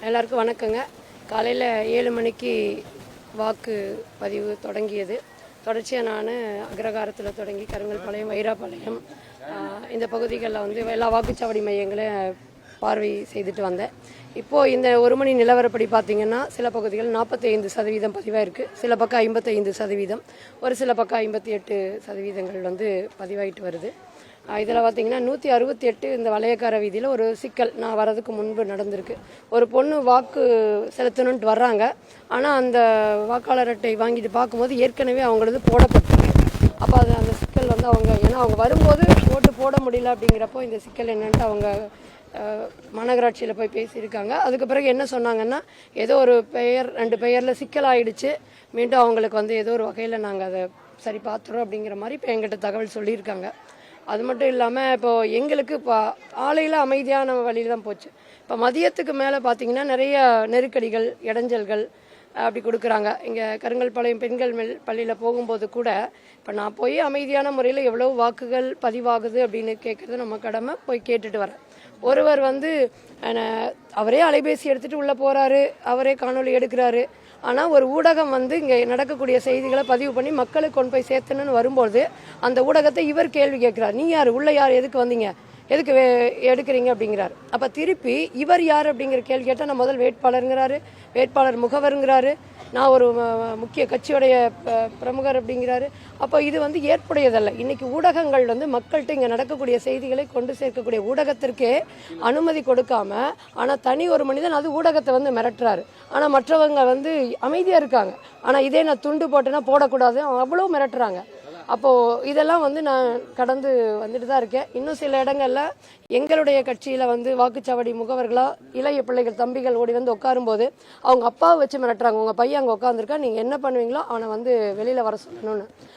எல்லாருக்கும் வணக்கங்க. காலையில் 7 மணிக்கு வாக்கு பதிவு தொடங்கியது. தொடர்ச்சியாக நான் அக்ரகாரத்தில் தொடங்கி கருங்கல்பாளையம், வைராபாளையம் இந்த பகுதிகளில் வந்து எல்லா வாக்குச்சாவடி மையங்களை பார்வை செய்துட்டு வந்தேன். இப்போது இந்த 1 மணி நிலவரப்படி பார்த்திங்கன்னா சில பகுதிகள் 45% பதிவாக இருக்குது, சில பக்கம் 55%, ஒரு சில பக்கம் 58% வந்து பதிவாகிட்டு வருது. இதில் பார்த்திங்கன்னா 168 இந்த வளையக்கார வீதியில் ஒரு சிக்கல் நான் வரதுக்கு முன்பு நடந்திருக்கு. ஒரு பொண்ணு வாக்கு செலுத்தணுன்ட்டு வர்றாங்க, ஆனால் அந்த வாக்காளர் அட்டை வாங்கிட்டு பார்க்கும்போது ஏற்கனவே அவங்களது போடப்பட்டிருக்கு. அப்போ அது அந்த சிக்கல் வந்து ஏன்னா அவங்க வரும்போது ஓட்டு போட முடியல அப்படிங்கிறப்போ இந்த சிக்கல் என்னன்ட்டு அவங்க மாநகராட்சியில் போய் பேசியிருக்காங்க. அதுக்கு பிறகு என்ன சொன்னாங்கன்னா, ஏதோ ஒரு பெயர் 2 பெயரில் சிக்கல் ஆகிடுச்சு, மீண்டும் அவங்களுக்கு வந்து ஏதோ ஒரு வகையில் நாங்கள் அதை சரி பார்த்துறோம் அப்படிங்கிற மாதிரி இப்போ எங்கிட்ட தகவல் சொல்லியிருக்காங்க. அது மட்டும் இல்லாமல் இப்போது எங்களுக்கு இப்போ ஆலையில் அமைதியான வழியில் தான் போச்சு. இப்போ மதியத்துக்கு மேலே பார்த்திங்கன்னா நிறைய நெருக்கடிகள், இடைஞ்சல்கள் அப்படி கொடுக்குறாங்க. இங்கே கருங்கல்பாளையம் பெண்கள் பள்ளியில் போகும்போது கூட இப்போ நான் போய் அமைதியான முறையில் எவ்வளோ வாக்குகள் பதிவாகுது அப்படின்னு கேட்குறது நம்ம கடமை, போய் கேட்டுட்டு வரேன். ஒருவர் வந்து அவரே அலைபேசி எடுத்துகிட்டு உள்ளே போகிறாரு, அவரே காணொலி எடுக்கிறாரு. ஆனால் ஒரு ஊடகம் வந்து இங்கே நடக்கக்கூடிய செய்திகளை பதிவு பண்ணி மக்களுக்கு கொண்டு போய் சேர்த்தணுன்னு வரும்போது அந்த ஊடகத்தை இவர் கேள்வி கேட்குறாரு. நீ யார், உள்ளே யார், எதுக்கு வந்தீங்க, எதுக்கு எடுக்கிறீங்க அப்படிங்கிறாரு. அப்போ திருப்பி இவர் யார் அப்படிங்கிற கேள்வி கேட்டால் நான் முதல் வேட்பாளருங்கிறாரு, வேட்பாளர் முகவருங்கிறாரு, நான் ஒரு முக்கிய கட்சியுடைய பிரமுகர் அப்படிங்கிறாரு. அப்போ இது வந்து ஏற்புடையதல்ல. இன்றைக்கி ஊடகங்கள் வந்து மக்கள்கிட்ட இங்கே நடக்கக்கூடிய செய்திகளை கொண்டு சேர்க்கக்கூடிய ஊடகத்திற்கே அனுமதி கொடுக்காம, ஆனால் தனி ஒரு மனிதன் அது ஊடகத்தை வந்து மிரட்டுறாரு. ஆனால் மற்றவங்க வந்து அமைதியாக இருக்காங்க. ஆனால் இதே நான் துண்டு போட்டேன்னா போடக்கூடாது, அவ்வளோ மிரட்டுறாங்க. அப்போது இதெல்லாம் வந்து நான் கடந்து வந்துட்டு தான் இருக்கேன். இன்னும் சில இடங்களில் எங்களுடைய கட்சியில் வந்து வாக்குச்சாவடி முகவர்களாக இளைய பிள்ளைகள், தம்பிகள் ஓடி வந்து உட்காரும்போது அவங்க அப்பாவை வச்சு மிரட்டுறாங்க. உங்கள் பையன் அங்கே உட்காந்துருக்கா, நீங்கள் என்ன பண்ணுவீங்களோ அவனை வந்து வெளியில் வர சொல்லணும்னு.